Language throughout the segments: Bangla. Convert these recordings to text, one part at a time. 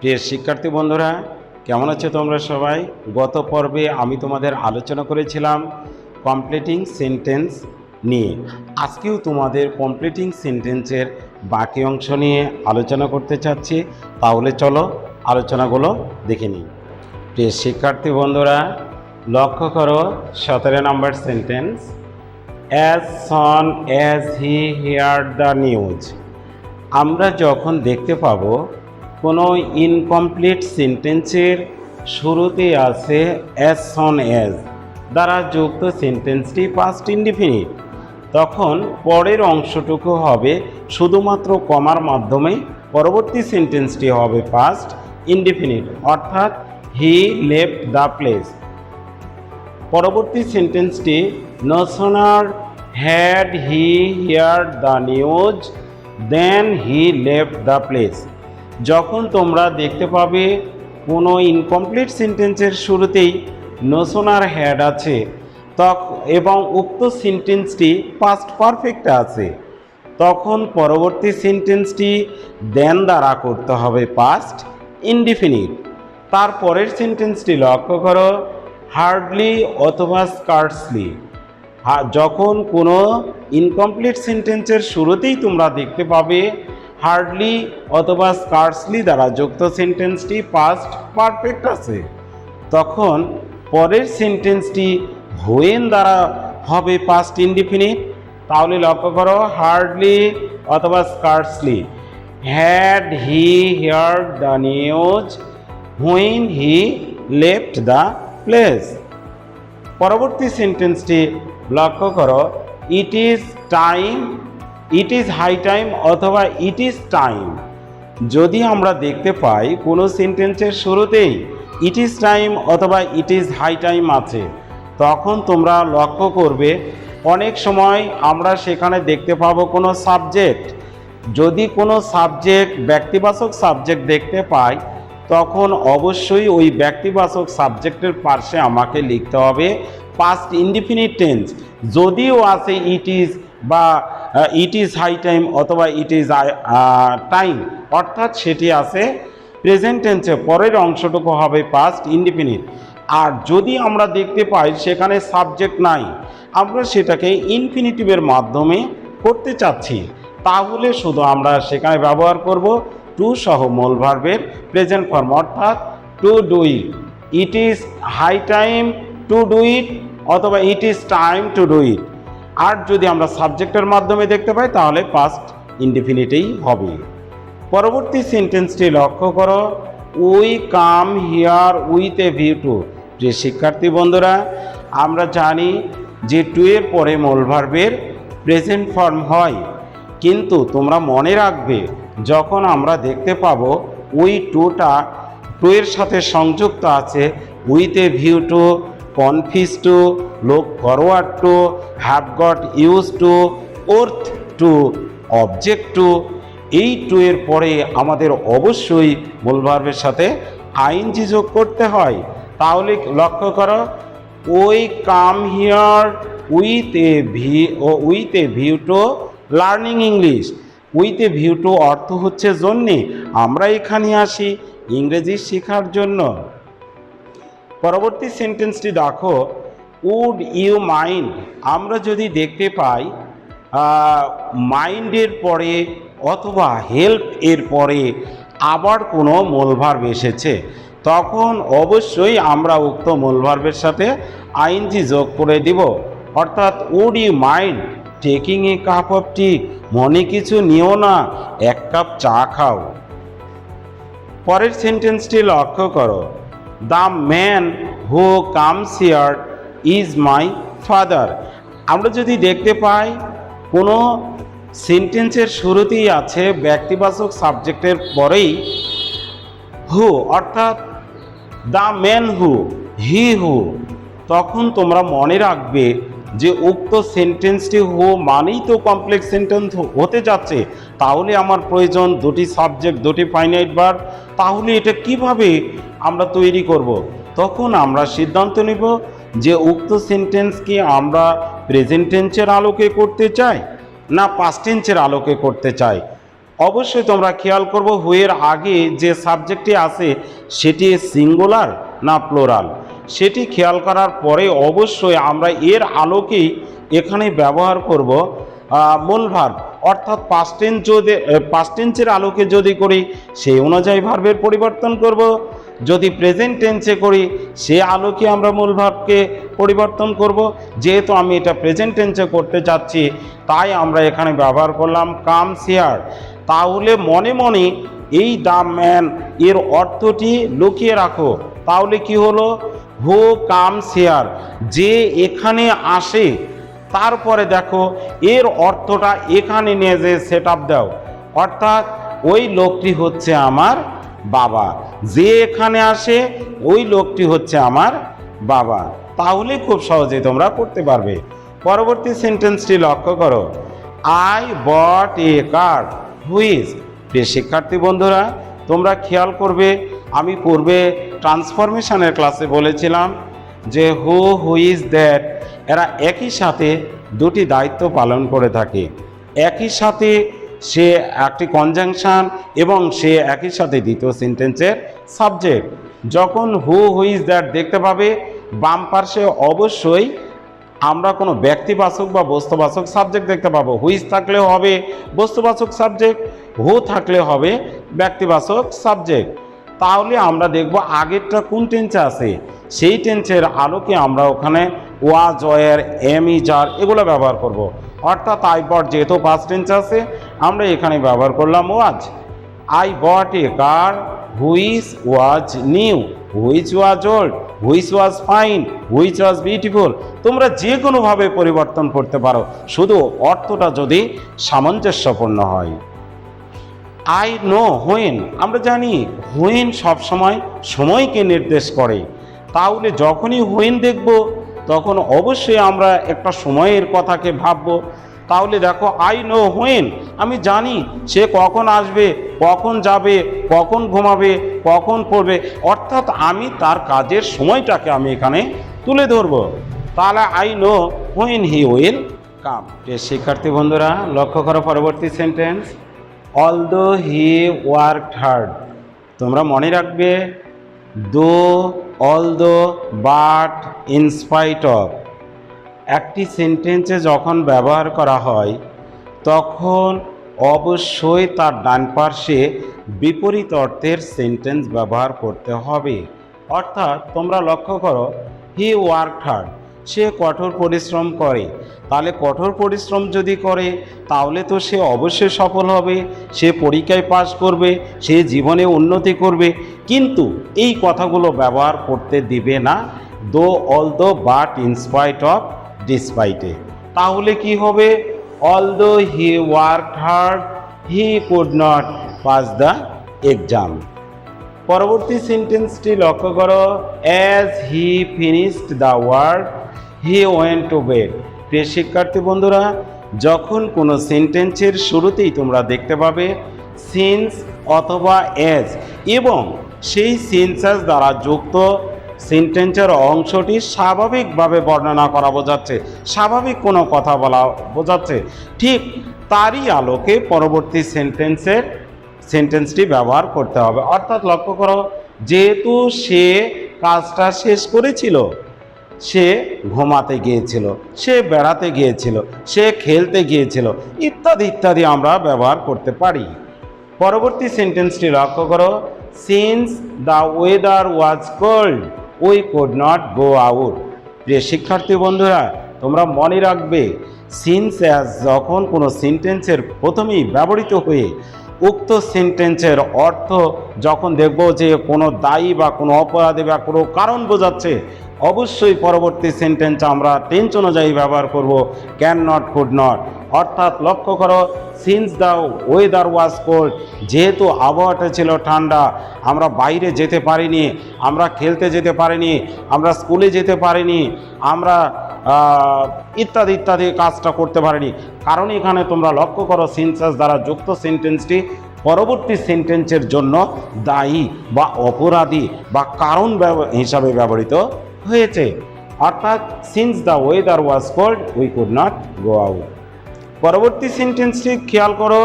প্রিয় শিক্ষার্থী বন্ধুরা, কেমন আছো তোমরা সবাই? গত পর্বে আমি তোমাদের আলোচনা করেছিলাম কমপ্লিটিং সেন্টেন্স নিয়ে। আজকেও তোমাদের কমপ্লিটিং সেন্টেন্সের বাকি অংশ নিয়ে আলোচনা করতে চাচ্ছি। তাহলে চলো আলোচনাগুলো দেখে নিই। প্রিয় শিক্ষার্থী বন্ধুরা, লক্ষ্য করো 17 নম্বর sentence, as soon as he heard the news. আমরা যখন দেখতে পাবো কোনো ইনকমপ্লিট সেন্টেন্সের শুরুতে আছে অ্যাজ সন অ্যাজ দ্বারা যুক্ত সেন্টেন্সটি পাস্ট ইনডিফিনিট, তখন পরের অংশটুকু হবে শুধুমাত্র কমার মাধ্যমে পরবর্তী সেন্টেন্সটি হবে পাস্ট ইনডিফিনিট, অর্থাৎ হি লেফট দ্য প্লেস। পরবর্তী সেন্টেন্সটি no sooner had he heard the news then he left the place. যখন তোমরা দেখতে পাবে কোনো ইনকমপ্লিট সেন্টেন্সের শুরুতেই নো সোনার হ্যাড আছে এবং উক্ত সেন্টেন্সটি পাস্ট পারফেক্টে আছে, তখন পরবর্তী সেন্টেন্সটি দেন দ্বারা করতে হবে পাস্ট ইনডিফিনিট। তারপরের সেন্টেন্সটি লক্ষ্য করো, হার্ডলি অথবা স্কার্টসলি। যখন কোনো ইনকমপ্লিট সেন্টেন্সের শুরুতেই তোমরা দেখতে পাবে হার্ডলি অথবা স্কার্টসলি দ্বারা যুক্ত সেন্টেন্সটি পাস্ট পারফেক্ট আছে, তখন পরের সেন্টেন্সটি হোয়েন দ্বারা হবে পাস্ট ইনডিফিনিট। তাহলে লক্ষ্য করো, হার্ডলি অথবা scarcely, had he heard the news when he left the place. পরবর্তী সেন্টেন্সটি লক্ষ্য করো, it is time, it is high time অথবা ইট ইজ টাইম। যদি আমরা দেখতে পাই কোনো সেন্টেন্সের শুরুতেই ইট ইজ টাইম অথবা ইট ইজ হাই টাইম আছে, তখন তোমরা লক্ষ্য করবে অনেক সময় আমরা সেখানে দেখতে পাবো কোনো সাবজেক্ট। যদি কোনো সাবজেক্ট ব্যক্তিবাচক সাবজেক্ট দেখতে পাই, তখন অবশ্যই ওই ব্যক্তিবাচক সাবজেক্টের পাশে আমাকে লিখতে হবে পাস্ট ইনডিফিনিট টেন্স। যদিও আছে ইট ইজ বা ইট ইজ হাই টাইম অথবা ইট ইজ টাইম, অর্থাৎ সেটি আছে প্রেজেন্ট টেন্সে, পরের অংশটুকু হবে পাস্ট ইনডিফিনিট। আর যদি আমরা দেখতে পাই সেখানে সাবজেক্ট নাই, আমরা সেটাকে ইনফিনিটিভের মাধ্যমে করতে চাচ্ছি, তাহলে শুধু আমরা সেখানে ব্যবহার করব টু সহ মূল ভার্বের প্রেজেন্ট ফর্ম, অর্থাৎ to do it, it is high time to do it অথবা it is time to do it. আর যদি আমরা সাবজেক্টের মাধ্যমে দেখতে পাই তাহলে পাস্ট ইনডিফিনিটেই হবে। পরবর্তী সেন্টেন্সটি লক্ষ্য করো, we come here with a view to. যে শিক্ষার্থী বন্ধুরা, আমরা জানি যে টু এর পরে মূল ভার্বের প্রেজেন্ট ফর্ম হয়, কিন্তু তোমরা মনে রাখবে যখন আমরা দেখতে পাবো উই টুটা টু এর সাথে সংযুক্ত আছে with a view to, confuse to, look forward to, have got use to, worth to, object to, এই টু এর পরে আমাদের অবশ্যই মূল ভার্বের সাথে আইএনজি যোগ করতে হয়। তাহলে লক্ষ্য করো, we come here with a view to learning English. With a view to অর্থ হচ্ছে জন্যে আমরা এখানে আসি ইংরেজি শেখার জন্য। পরবর্তী সেন্টেন্সটি দেখো, উড ইউ মাইন্ড। আমরা যদি দেখতে পাই মাইন্ডের পরে অথবা হেল্প এর পরে আবার কোনো মূল ভার্ব এসেছে, তখন অবশ্যই আমরা উক্ত মূল ভার্বের সাথে আইএনজি যোগ করে দিব, অর্থাৎ would you mind taking a cup of tea. মনে কিছু নিও না, এক কাপ চা খাও। পরের সেন্টেন্সটি লক্ষ্য করো, the man who comes here is my father. আমরা যদি দেখতে পাই কোনো সেন্টেন্সের শুরুতেই আছে ব্যক্তিবাচক সাবজেক্টের পরেই হু, অর্থাৎ দ্য ম্যান হু, হি হু, তখন তোমরা মনে রাখবে যে উক্ত সেন্টেন্সটি হু মানেই তো কমপ্লেক্স সেন্টেন্স হতে যাচ্ছে, তাহলে আমার প্রয়োজন দুটি সাবজেক্ট দুটি ফাইনাইট ভার্ব। তাহলে এটা কিভাবে আমরা তৈরি করব? তখন আমরা সিদ্ধান্ত নিব যে উক্ত সেন্টেন্স কি আমরা প্রেজেন্ট টেন্সের আলোকে করতে চাই না পাস্ট টেন্সের আলোকে করতে চাই। অবশ্যই তোমরা খেয়াল করবো হুয়ের আগে যে সাবজেক্টটি আছে সেটি সিঙ্গুলার না প্লোরাল, সেটি খেয়াল করার পরে অবশ্যই আমরা এর আলোকেই এখানে ব্যবহার করব মূল ভার্ব, অর্থাৎ পাস্ট টেন্স যদি পাস্ট টেন্সের আলোকে যদি করি সেই অনুযায়ী ভার্বের পরিবর্তন করব, যদি প্রেজেন্ট টেন্সে করি সে আলোকে আমরা মূল ভার্বকে পরিবর্তন করব। যেহেতু আমি এটা প্রেজেন্ট টেন্সে করতে চাচ্ছি তাই আমরা এখানে ব্যবহার করলাম কামস হিয়ার। তাহলে মনে মনে এই দ্য ম্যান এর অর্থটি লুকিয়ে রাখো। তাহলে কি হলো, হু কামস হিয়ার, যে এখানে আসে। তারপরে দেখো এর অর্থটা এখানে নিয়ে যে সেট আপ দাও, অর্থাৎ ওই লোকটি হচ্ছে আমার বাবা, যে এখানে আসে ওই লোকটি হচ্ছে আমার বাবা। তাহলে খুব সহজেই তোমরা করতে পারবে। পরবর্তী সেন্টেন্সটি লক্ষ্য করো, I bought a car who's. প্রিয় শিক্ষার্থী বন্ধুরা, তোমরা খেয়াল করবে আমি পূর্বে ট্রান্সফরমেশনের ক্লাসে বলেছিলাম যে হু হুইজ দ্যাট এরা একই সাথে দুটি দায়িত্ব পালন করে থাকে। একই সাথে সে একটি কনজাংশন এবং সে একই সাথে দ্বিতীয় সেন্টেন্সের সাবজেক্ট। যখন হু হুইজ দ্যাট দেখতে পাবে বাম পার্শ্বে অবশ্যই আমরা কোনো ব্যক্তিবাচক বা বস্তুবাচক সাবজেক্ট দেখতে পাবো। হুইজ থাকলে হবে বস্তুবাচক সাবজেক্ট, হু থাকলে হবে ব্যক্তিবাচক সাবজেক্ট। তাহলে আমরা দেখব আগেরটা কোন টেন্সে আছে, সেই টেন্সের আলোকে আমরা ওখানে ওয়াজ, ওয়ার, এম, ইজ, আর এগুলো ব্যবহার করব। অর্থাৎ আই বট যেহেতু পাস্ট টেন্স আছে আমরা এখানে ব্যবহার করলাম was. I bought a car which was new, which was old, which was fine, which was beautiful. তোমরা যে কোনোভাবে পরিবর্তন করতে পারো, শুধু অর্থটা যদি সামঞ্জস্যপূর্ণ হয়। আই নো হোয়েন, আমরা জানি হোয়েন সবসময় সময়কে নির্দেশ করে। তাহলে যখনই হোয়েন দেখব তখন অবশ্যই আমরা একটা সময়ের কথাকে ভাববো। তাহলে দেখো আই নো হোয়েন, আমি জানি সে কখন আসবে, কখন যাবে, কখন ঘুমাবে, কখন পড়বে, অর্থাৎ আমি তার কাজের সময়টাকে আমি এখানে তুলে ধরবো। তাহলে I know when he will come. শিক্ষার্থী বন্ধুরা লক্ষ্য করো পরবর্তী sentence, although he worked hard. তোমরা মনে রাখবে দো, অলদো, বাট, ইনস্পাইট অফ একটি সেন্টেন্সে যখন ব্যবহার করা হয় তখন অবশ্যই তার ডান পার্শ্বে বিপরীত অর্থের সেন্টেন্স ব্যবহার করতে হবে। অর্থাৎ তোমরা লক্ষ্য করো হি ওয়ার্কড হার্ড, সে কঠোর পরিশ্রম করে। তাহলে কঠোর পরিশ্রম যদি করে তাহলে তো সে অবশ্যই সফল হবে, সে পরীক্ষায় পাস করবে, সে জীবনে উন্নতি করবে। কিন্তু এই কথাগুলো ব্যবহার করতে দিবে না দো, অলদো, বাট, ইনস্পাইট অফ, ডিসপাইটে। তাহলে কি হবে, although he worked hard he could not pass the exam. পরবর্তী সেন্টেন্সটি লক্ষ্য করো, as he finished the work he went to bed. প্রিয় শিক্ষার্থী বন্ধুরা, যখন কোনো সেন্টেন্সের শুরুতেই তোমরা দেখতে পাবে সিন্স অথবা এজ এবং সেই সিন্সেস দ্বারা যুক্ত সেন্টেন্সের অংশটি স্বাভাবিকভাবে বর্ণনা করা বোঝাচ্ছে, স্বাভাবিক কোনো কথা বলা বোঝাচ্ছে, ঠিক তারই আলোকে পরবর্তী সেন্টেন্সটি ব্যবহার করতে হবে। অর্থাৎ লক্ষ্য করো, যেহেতু সে কাজটা শেষ করেছিল, সে ঘুমাতে গিয়েছিল, সে বেড়াতে গিয়েছিল, সে খেলতে গিয়েছিল, ইত্যাদি ইত্যাদি আমরা ব্যবহার করতে পারি। পরবর্তী সেন্টেন্সটি লক্ষ্য করো, since the weather was cold we could not go out. প্রিয় শিক্ষার্থী বন্ধুরা, তোমরা মনে রাখবে সিন্স অ্যাজ যখন কোনো সেন্টেন্সের প্রথমেই ব্যবহৃত হয়ে উক্ত সেন্টেন্সের অর্থ যখন দেখব যে কোনো দায়ী বা কোনো অপরাধী বা কোনো কারণ বোঝাচ্ছে, অবশ্যই পরবর্তী সেন্টেন্স আমরা টেন্স অনুযায়ী ব্যবহার করব, ক্যান নট, কুড নট। অর্থাৎ লক্ষ্য করো, since the weather was cold, যেহেতু আবহাওয়াটা ছিল ঠান্ডা, আমরা বাইরে যেতে পারিনি, আমরা খেলতে যেতে পারিনি, আমরা স্কুলে যেতে পারিনি, আমরা ইত্যাদি ইত্যাদি কাজটা করতে পারিনি। কারণ এখানে তোমরা লক্ষ্য করো সিন্সেস দ্বারা যুক্ত সেন্টেন্সটি পরবর্তী সেন্টেন্সের জন্য দায়ী বা অপরাধী বা কারণ হিসাবে ব্যবহৃত হয়েছে। অর্থাৎ since the weather was cold we could not go out. পরবর্তী সেন্টেন্সটি খেয়াল করো,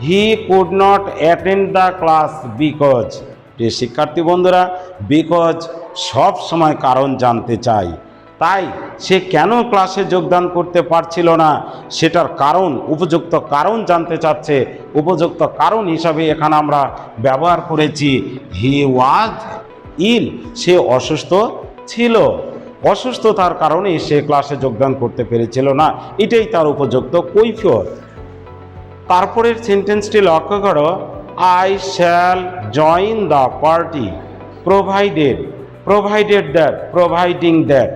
he could not attend the class because. প্রিয় শিক্ষার্থী বন্ধুরা, বিকজ সব সময় কারণ জানতে চাই, তাই সে কেন ক্লাসে যোগদান করতে পারছিল না সেটার কারণ, উপযুক্ত কারণ জানতে চাচ্ছে। উপযুক্ত কারণ হিসাবে এখানে আমরা ব্যবহার করেছি হি ওয়াজ ইল, সে অসুস্থ ছিল, অসুস্থতার কারণে সে ক্লাসে যোগদান করতে পেরেছিল না, এটাই তার উপযুক্ত কৈফিয়ত। তারপরের সেন্টেন্সটি লক্ষ্য করো, I shall join the party provided that, providing that.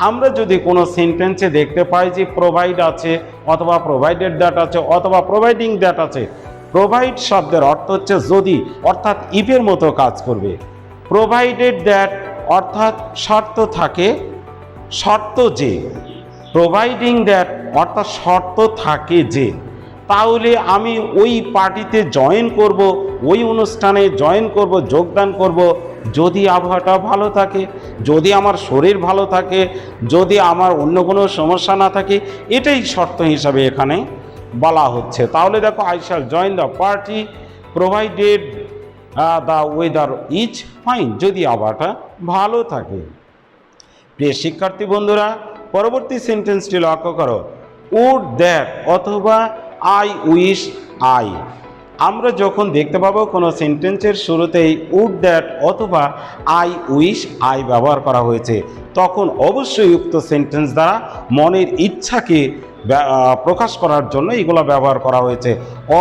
আমরা যদি কোনো সেন্টেন্সে দেখতে পাই যে প্রোভাইড আছে অথবা প্রোভাইডেড দ্যাট আছে অথবা প্রোভাইডিং দ্যাট আছে, প্রোভাইড শব্দের অর্থ হচ্ছে যদি, অর্থাৎ ইফের মতো কাজ করবে। প্রোভাইডেড দ্যাট অর্থাৎ শর্ত থাকে, শর্ত যে। প্রোভাইডিং দ্যাট অর্থাৎ শর্ত থাকে যে। তাহলে আমি ওই পার্টিতে জয়েন করব, ওই অনুষ্ঠানে জয়েন করব, যোগদান করব যদি আবহাওয়াটা ভালো থাকে, যদি আমার শরীর ভালো থাকে, যদি আমার অন্য কোনো সমস্যা না থাকে, এটাই শর্ত হিসাবে এখানে বলা হচ্ছে। তাহলে দেখো, I shall join the party provided the weather is fine, যদি আবহাওয়াটা ভালো থাকে। প্রিয় শিক্ষার্থী বন্ধুরা, পরবর্তী সেন্টেন্সটি লক্ষ্য করো, উড দ্যাট অথবা আই উইশ আই। আমরা যখন দেখতে পাবো কোনো সেন্টেন্সের শুরুতেই উড দ্যাট অথবা আই উইশ আই ব্যবহার করা হয়েছে, তখন অবশ্যই উক্ত সেন্টেন্স দ্বারা মনের ইচ্ছাকে প্রকাশ করার জন্য এগুলো ব্যবহার করা হয়েছে।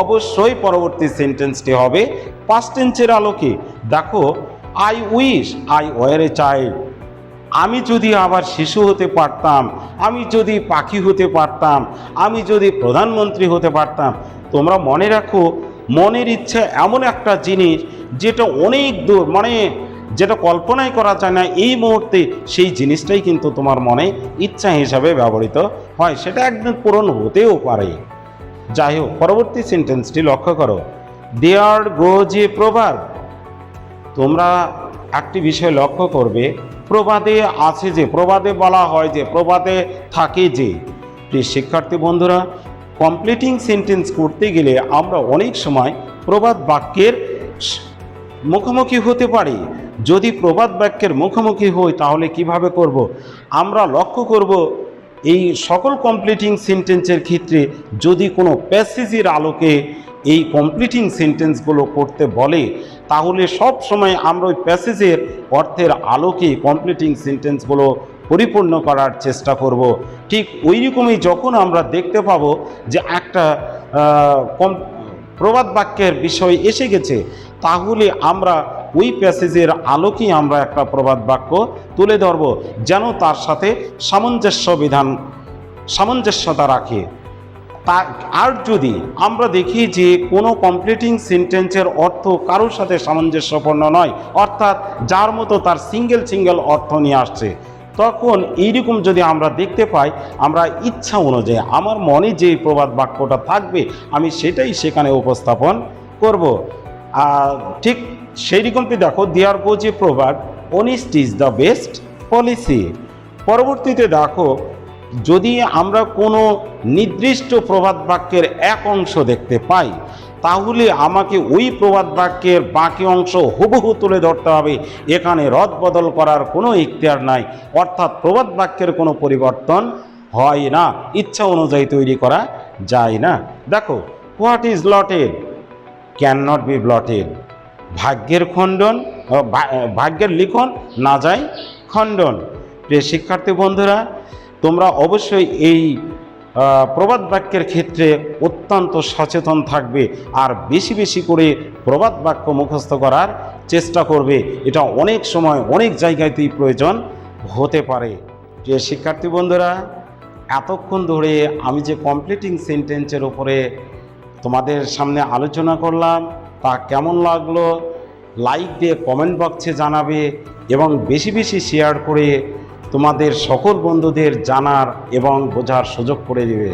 অবশ্যই পরবর্তী সেন্টেন্সটি হবে পাস্ট টেন্সের আলোকে। দেখো, I wish I were a child, আমি যদি আবার শিশু হতে পারতাম, আমি যদি পাখি হতে পারতাম, আমি যদি প্রধানমন্ত্রী হতে পারতাম। তোমরা মনে রাখো, মনের ইচ্ছা এমন একটা জিনিস যেটা অনেক দূর, মানে যেটা কল্পনাই করা যায় না, এই মুহূর্তে সেই জিনিসটাই কিন্তু তোমার মনে ইচ্ছা হিসাবে ব্যবহৃত হয়, সেটা একদিন পূরণ হতেও পারে। যাই হোক, পরবর্তী সেন্টেন্সটি লক্ষ্য করো, দেয়ার গোজ এ প্রভাব। তোমরা একটি বিষয় লক্ষ্য করবে, প্রবাদে আছে যে, প্রবাদে বলা হয় যে, প্রবাদে থাকে যে। প্রিয় শিক্ষার্থী বন্ধুরা, কমপ্লিটিং সেন্টেন্স করতে গেলে আমরা অনেক সময় প্রবাদ বাক্যের মুখোমুখি হতে পারি। যদি প্রবাদ বাক্যের মুখোমুখি হই তাহলে কিভাবে করব? আমরা লক্ষ্য করব, এই সকল কমপ্লিটিং সেন্টেন্সের ক্ষেত্রে যদি কোনো প্যাসেজের আলোকে এই কমপ্লিটিং সেন্টেন্সগুলো করতে বলে, তাহলে সব সময় আমরা ওই প্যাসেজের অর্থের আলোকে কমপ্লিটিং সেন্টেন্সগুলো পরিপূর্ণ করার চেষ্টা করব। ঠিক ওই রকমই যখন আমরা দেখতে পাবো যে একটা প্রবাদ বাক্যের বিষয় এসে গেছে, তাহলে আমরা ওই প্যাসেজের আলোকেই আমরা একটা প্রবাদ বাক্য তুলে ধরব, যেন তার সাথে সামঞ্জস্যতা রাখে। আর যদি আমরা দেখি যে কোনো কমপ্লিটিং সেন্টেন্সের অর্থ কারোর সাথে সামঞ্জস্যপূর্ণ নয়, অর্থাৎ যার মতো তার সিঙ্গেল অর্থ নিয়ে আসছে, তখন এইরকম যদি আমরা দেখতে পাই, আমরা ইচ্ছা অনুযায়ী আমার মনে যে প্রবাদ বাক্যটা থাকবে আমি সেটাই সেখানে উপস্থাপন করব। ঠিক সেই রকমটি দেখো, দেয়ার গোজ এ প্রবাদ, honesty is the best policy. পরবর্তীতে দেখো, যদি আমরা কোনো নির্দিষ্ট প্রবাদ বাক্যের এক অংশ দেখতে পাই, তাহলে আমাকে ওই প্রবাদ বাক্যের বাকি অংশ হুবহু তুলে ধরতে হবে। এখানে রদবদল করার কোনো ইখতিয়ার নাই, অর্থাৎ প্রবাদ বাক্যের কোনো পরিবর্তন হয় না, ইচ্ছা অনুযায়ী তৈরি করা যায় না। দেখো, what is lotted can not be blotted. ভাগ্যের লিখন না যায় খণ্ডন। প্রিয় শিক্ষার্থী বন্ধুরা, তোমরা অবশ্যই এই প্রবাদ বাক্যের ক্ষেত্রে অত্যন্ত সচেতন থাকবে, আর বেশি বেশি করে প্রবাদ বাক্য মুখস্থ করার চেষ্টা করবে। এটা অনেক সময় অনেক জায়গাতেই প্রয়োজন হতে পারে। যে শিক্ষার্থী বন্ধুরা, এতক্ষণ ধরে আমি যে কমপ্লিটিং সেন্টেন্সের উপরে তোমাদের সামনে আলোচনা করলাম, তা কেমন লাগলো লাইক দিয়ে কমেন্ট বক্সে জানাবে, এবং বেশি বেশি শেয়ার করে তোমাদের সকল বন্ধুদের জানার এবং বোঝার সুযোগ করে দেবে।